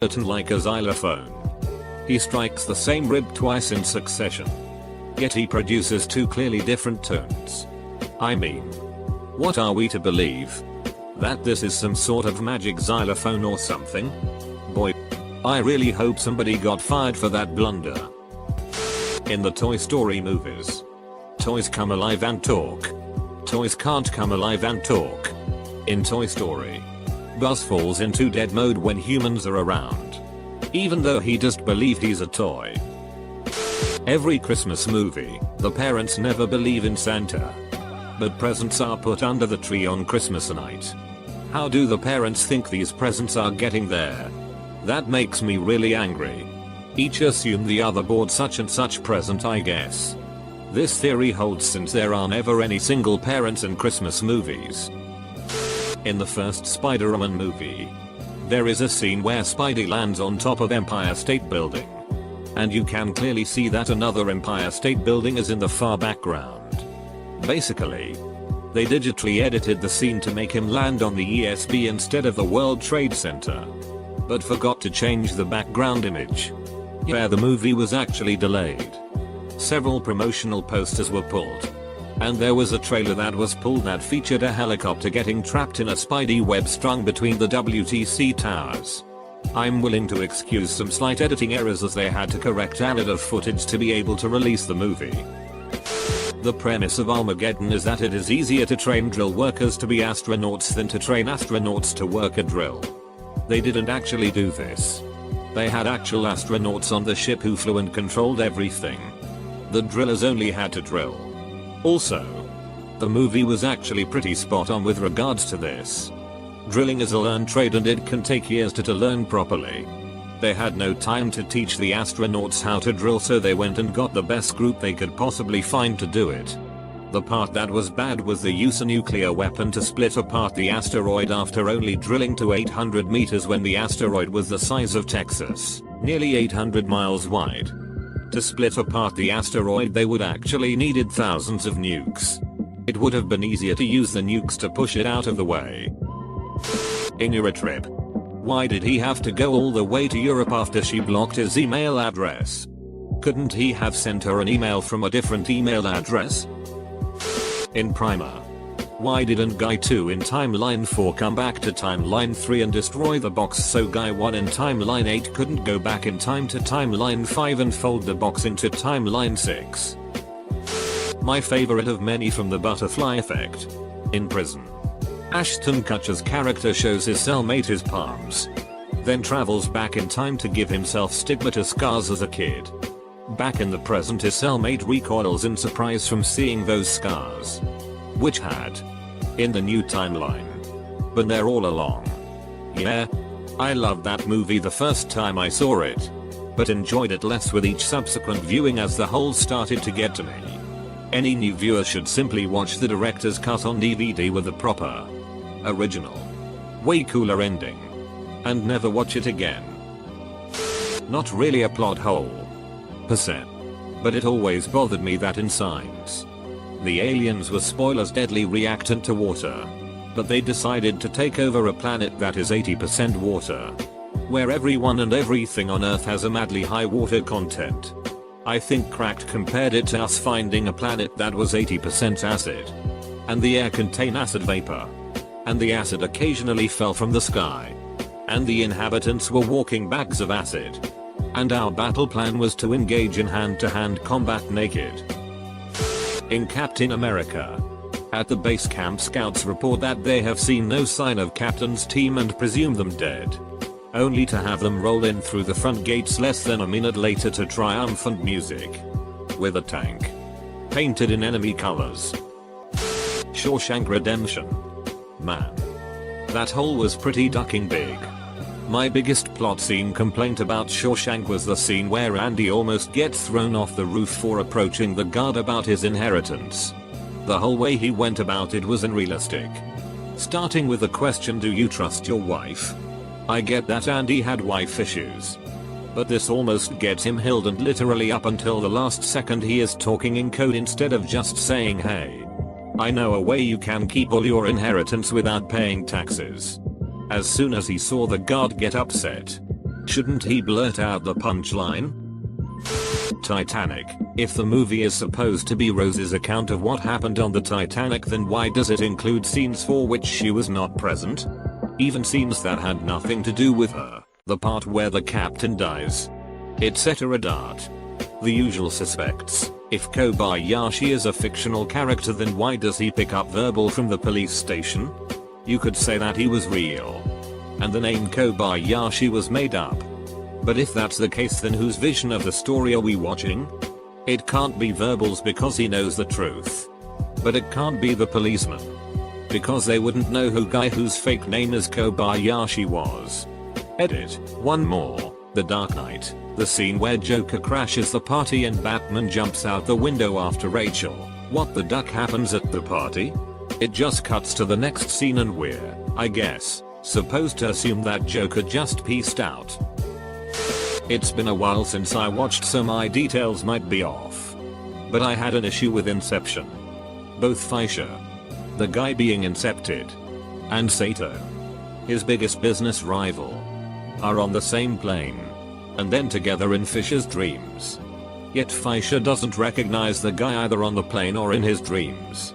like a xylophone. He strikes the same rib twice in succession. Yet he produces two clearly different tones. I mean, what are we to believe? That this is some sort of magic xylophone or something? Boy, I really hope somebody got fired for that blunder. In the Toy Story movies, toys come alive and talk. Toys can't come alive and talk. In Toy Story, Buzz falls into dead mode when humans are around, even though he just believed he's a toy. Every Christmas movie, the parents never believe in Santa, but presents are put under the tree on Christmas night. How do the parents think these presents are getting there? That makes me really angry. Each assume the other bought such and such present, I guess. This theory holds since there are never any single parents in Christmas movies. In the first Spider-Man movie, there is a scene where Spidey lands on top of Empire State Building. And you can clearly see that another Empire State Building is in the far background. Basically, they digitally edited the scene to make him land on the ESB instead of the World Trade Center, but forgot to change the background image. Yeah, the movie was actually delayed. Several promotional posters were pulled. And there was a trailer that was pulled that featured a helicopter getting trapped in a Spidey web strung between the WTC towers. I'm willing to excuse some slight editing errors as they had to correct an edit of footage to be able to release the movie. The premise of Armageddon is that it is easier to train drill workers to be astronauts than to train astronauts to work a drill. They didn't actually do this. They had actual astronauts on the ship who flew and controlled everything. The drillers only had to drill. Also, the movie was actually pretty spot on with regards to this. Drilling is a learned trade and it can take years to learn properly. They had no time to teach the astronauts how to drill, so they went and got the best group they could possibly find to do it. The part that was bad was the use of a nuclear weapon to split apart the asteroid after only drilling to 800 meters when the asteroid was the size of Texas, nearly 800 miles wide. To split apart the asteroid they would actually needed thousands of nukes. It would have been easier to use the nukes to push it out of the way. In Eurotrip, why did he have to go all the way to Europe after she blocked his email address? Couldn't he have sent her an email from a different email address? In Primer, why didn't Guy 2 in Timeline 4 come back to Timeline 3 and destroy the box so Guy 1 in Timeline 8 couldn't go back in time to Timeline 5 and fold the box into Timeline 6? My favorite of many from the Butterfly Effect. In prison, Ashton Kutcher's character shows his cellmate his palms, then travels back in time to give himself stigmata scars as a kid. Back in the present, his cellmate recoils in surprise from seeing those scars, which had, in the new timeline, been there all along. Yeah, I loved that movie the first time I saw it, but enjoyed it less with each subsequent viewing as the whole started to get to me. Any new viewer should simply watch the director's cut on DVD with the proper, original, way cooler ending, and never watch it again. Not really a plot hole, per se, but it always bothered me that in Signs, the aliens were spoilers deadly reactant to water, but they decided to take over a planet that is 80% water, where everyone and everything on Earth has a madly high water content. I think Cracked compared it to us finding a planet that was 80% acid, and the air contained acid vapor, and the acid occasionally fell from the sky, and the inhabitants were walking bags of acid, and our battle plan was to engage in hand-to-hand combat naked. In Captain America, at the base camp, scouts report that they have seen no sign of Captain's team and presume them dead, only to have them roll in through the front gates less than a minute later to triumphant music, with a tank painted in enemy colors. Shawshank Redemption. Man, that hole was pretty ducking big. My biggest plot scene complaint about Shawshank was the scene where Andy almost gets thrown off the roof for approaching the guard about his inheritance. The whole way he went about it was unrealistic. Starting with the question, do you trust your wife? I get that Andy had wife issues, but this almost gets him held and literally up until the last second he is talking in code instead of just saying, hey, I know a way you can keep all your inheritance without paying taxes. As soon as he saw the guard get upset, Shouldn't he blurt out the punchline? Titanic. If the movie is supposed to be Rose's account of what happened on the Titanic, then why does it include scenes for which she was not present? Even scenes that had nothing to do with her, the part where the captain dies, etc. The usual suspects. If Kobayashi is a fictional character, then why does he pick up verbal from the police station? You could say that he was real, and the name Kobayashi was made up. But if that's the case, then whose vision of the story are we watching? It can't be Verbal's because he knows the truth. But it can't be the policeman, because they wouldn't know who guy whose fake name is Kobayashi was. Edit. One more. The Dark Knight. The scene where Joker crashes the party and Batman jumps out the window after Rachel. What the duck happens at the party? It just cuts to the next scene and we're, I guess, supposed to assume that Joker just peaced out. It's been a while since I watched, so my details might be off. But I had an issue with Inception. Both Fisher, the guy being incepted, and Sato, his biggest business rival, are on the same plane, and then together in Fisher's dreams. Yet Fisher doesn't recognize the guy either on the plane or in his dreams.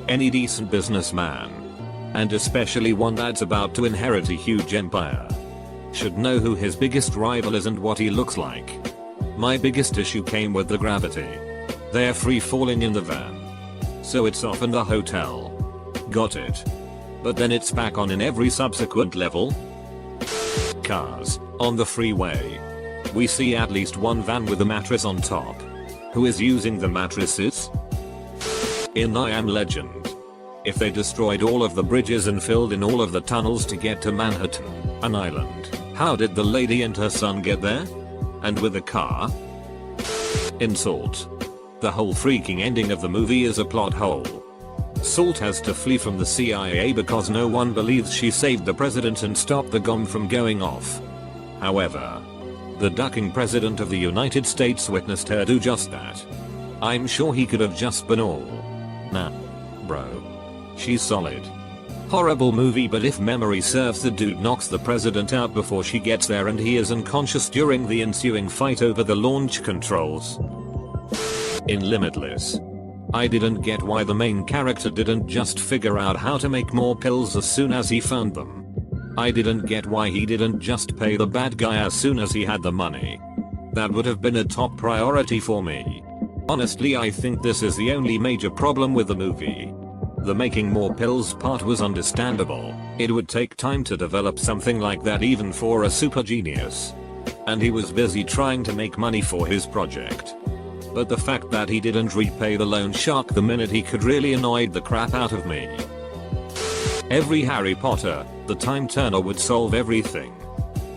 Any decent businessman, and especially one that's about to inherit a huge empire, should know who his biggest rival is and what he looks like. My biggest issue came with the gravity. They're free falling in the van, so it's off in the hotel. Got it. But then it's back on in every subsequent level. Cars. On the freeway, we see at least one van with a mattress on top. Who is using the mattresses? In I Am Legend, if they destroyed all of the bridges and filled in all of the tunnels to get to Manhattan, an island, how did the lady and her son get there? And with a car? In Salt, the whole freaking ending of the movie is a plot hole. Salt has to flee from the CIA because no one believes she saved the president and stopped the bomb from going off. However, the ducking president of the United States witnessed her do just that. I'm sure he could have just been all, nah, bro. She's solid. Horrible movie, but if memory serves, the dude knocks the president out before she gets there and he is unconscious during the ensuing fight over the launch controls. In Limitless, I didn't get why the main character didn't just figure out how to make more pills as soon as he found them. I didn't get why he didn't just pay the bad guy as soon as he had the money. That would have been a top priority for me. Honestly, I think this is the only major problem with the movie. The making more pills part was understandable. It would take time to develop something like that even for a super genius. And he was busy trying to make money for his project. But the fact that he didn't repay the loan shark the minute he could really annoyed the crap out of me. Every Harry Potter, the time turner would solve everything.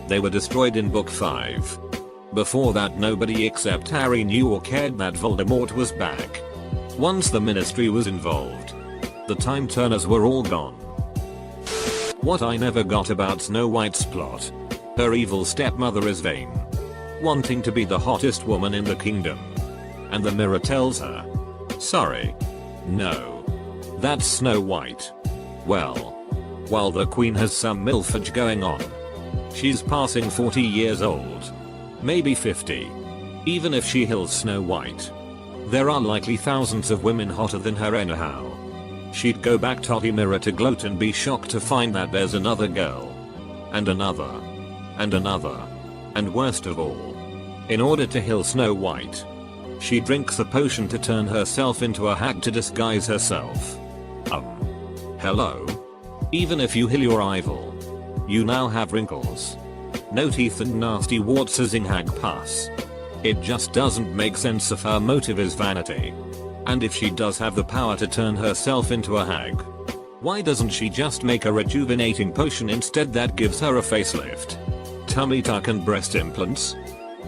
They were destroyed in book 5. Before that, nobody except Harry knew or cared that Voldemort was back. Once the Ministry was involved, the time turners were all gone. What I never got about Snow White's plot. Her evil stepmother is vain, wanting to be the hottest woman in the kingdom. And the mirror tells her, sorry, no, that's Snow White. Well, while the queen has some milfage going on. She's passing 40 years old. Maybe 50. Even if she heals Snow White, there are likely thousands of women hotter than her anyhow. She'd go back totty mirror to gloat and be shocked to find that there's another girl. And another. And another. And worst of all, in order to heal Snow White, she drinks a potion to turn herself into a hag to disguise herself. Hello? Even if you heal your rival, you now have wrinkles, no teeth and nasty warts as in hag pus. It just doesn't make sense if her motive is vanity. And if she does have the power to turn herself into a hag, why doesn't she just make a rejuvenating potion instead that gives her a facelift, tummy tuck and breast implants?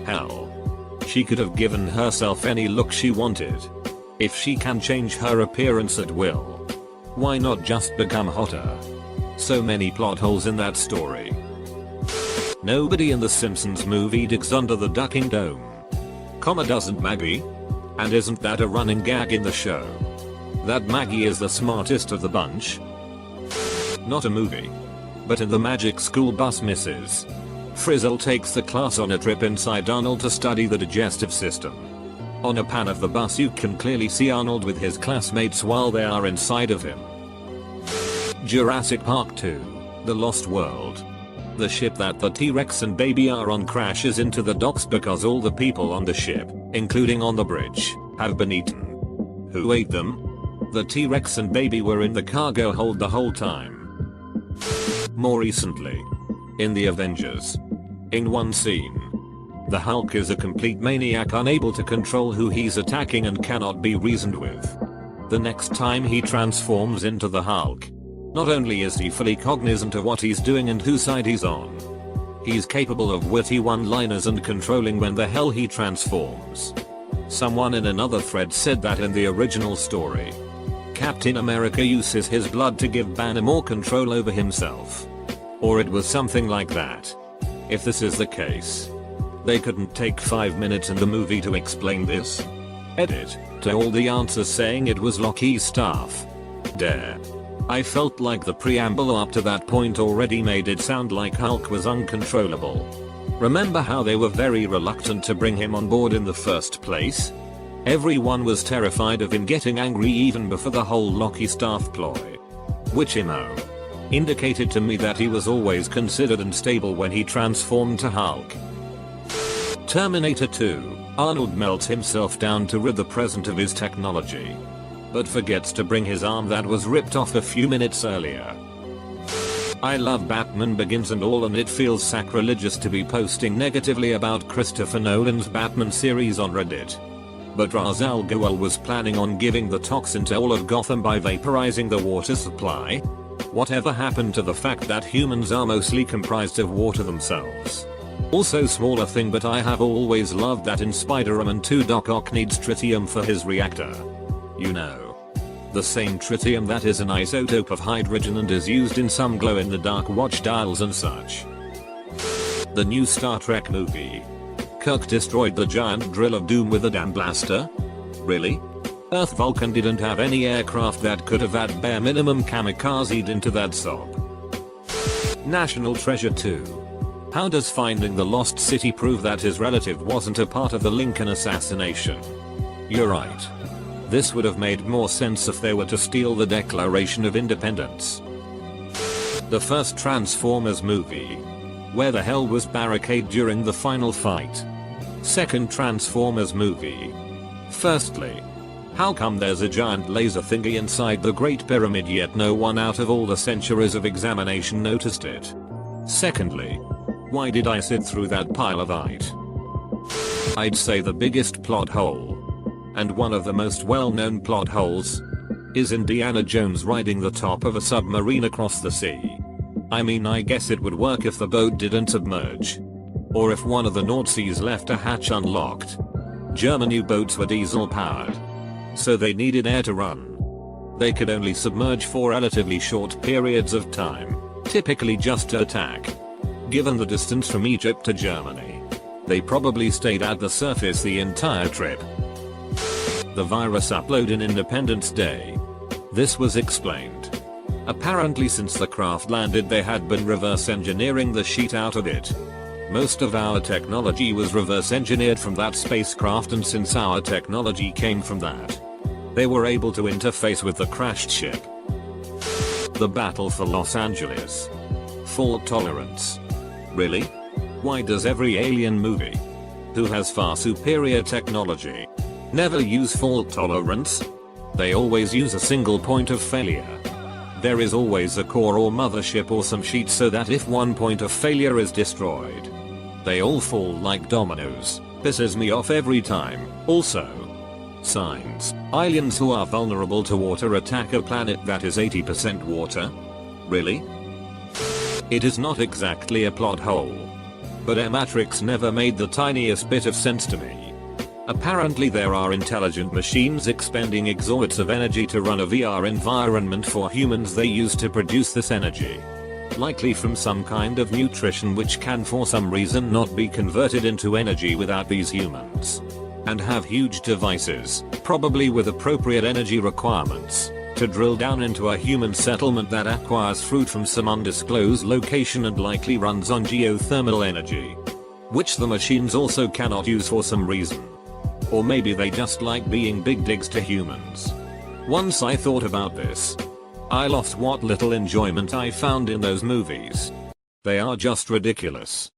Hell, she could have given herself any look she wanted. If she can change her appearance at will, why not just become hotter? So many plot holes in that story. Nobody in the Simpsons movie digs under the ducking dome. Comma doesn't Maggie? And isn't that a running gag in the show? That Maggie is the smartest of the bunch? Not a movie. But in the Magic School Bus Misses. Frizzle takes the class on a trip inside Arnold to study the digestive system. On a pan of the bus you can clearly see Arnold with his classmates while they are inside of him. Jurassic Park 2: The Lost World. The ship that the T-Rex and baby are on crashes into the docks because all the people on the ship, including on the bridge, have been eaten. Who ate them? The T-Rex and baby were in the cargo hold the whole time. More recently, in the Avengers. In one scene, the Hulk is a complete maniac unable to control who he's attacking and cannot be reasoned with. The next time he transforms into the Hulk, not only is he fully cognizant of what he's doing and whose side he's on, he's capable of witty one-liners and controlling when the hell he transforms. Someone in another thread said that in the original story, Captain America uses his blood to give Banner more control over himself. Or it was something like that. If this is the case, they couldn't take 5 minutes in the movie to explain this. Edit, to all the answers saying it was Loki's staff. Dare. I felt like the preamble up to that point already made it sound like Hulk was uncontrollable. Remember how they were very reluctant to bring him on board in the first place? Everyone was terrified of him getting angry even before the whole Loki staff ploy. Which indicated to me that he was always considered and stable when he transformed to Hulk. Terminator 2, Arnold melts himself down to rid the present of his technology, but forgets to bring his arm that was ripped off a few minutes earlier. I love Batman Begins and all, and it feels sacrilegious to be posting negatively about Christopher Nolan's Batman series on Reddit. But Ra's al Ghul was planning on giving the toxin to all of Gotham by vaporizing the water supply. Whatever happened to the fact that humans are mostly comprised of water themselves? Also smaller thing, but I have always loved that in Spider-Man 2 Doc Ock needs tritium for his reactor. You know, the same tritium that is an isotope of hydrogen and is used in some glow-in-the-dark watch dials and such. The new Star Trek movie. Kirk destroyed the giant drill of doom with a damn blaster? Really? Earth Vulcan didn't have any aircraft that could have at bare minimum kamikazed into that sob. National Treasure 2. How does finding the lost city prove that his relative wasn't a part of the Lincoln assassination? You're right. This would have made more sense if they were to steal the Declaration of Independence. The first Transformers movie. Where the hell was Barricade during the final fight? Second Transformers movie. Firstly, how come there's a giant laser thingy inside the Great Pyramid yet no one out of all the centuries of examination noticed it? Secondly, why did I sit through that pile of it? I'd say the biggest plot hole, and one of the most well-known plot holes, is Indiana Jones riding the top of a submarine across the sea. I mean, I guess it would work if the boat didn't submerge. Or if one of the Nazis left a hatch unlocked. German U-boats were diesel powered, so they needed air to run. They could only submerge for relatively short periods of time, typically just to attack. Given the distance from Egypt to Germany, they probably stayed at the surface the entire trip. The virus upload in Independence Day. This was explained. Apparently since the craft landed they had been reverse engineering the shit out of it. Most of our technology was reverse engineered from that spacecraft, and since our technology came from that, they were able to interface with the crashed ship. The Battle for Los Angeles. Fault tolerance. Really? Why does every alien movie, who has far superior technology, never use fault tolerance? They always use a single point of failure. There is always a core or mothership or some shit so that if one point of failure is destroyed, they all fall like dominoes. Pisses me off every time. Also, signs. Aliens who are vulnerable to water attack a planet that is 80% water? Really? It is not exactly a plot hole, but Matrix never made the tiniest bit of sense to me. Apparently there are intelligent machines expending exorbitant of energy to run a VR environment for humans. They use to produce this energy, likely from some kind of nutrition which can for some reason not be converted into energy without these humans, and have huge devices, probably with appropriate energy requirements, to drill down into a human settlement that acquires fruit from some undisclosed location and likely runs on geothermal energy, which the machines also cannot use for some reason. Or maybe they just like being big digs to humans. Once I thought about this, I lost what little enjoyment I found in those movies. They are just ridiculous.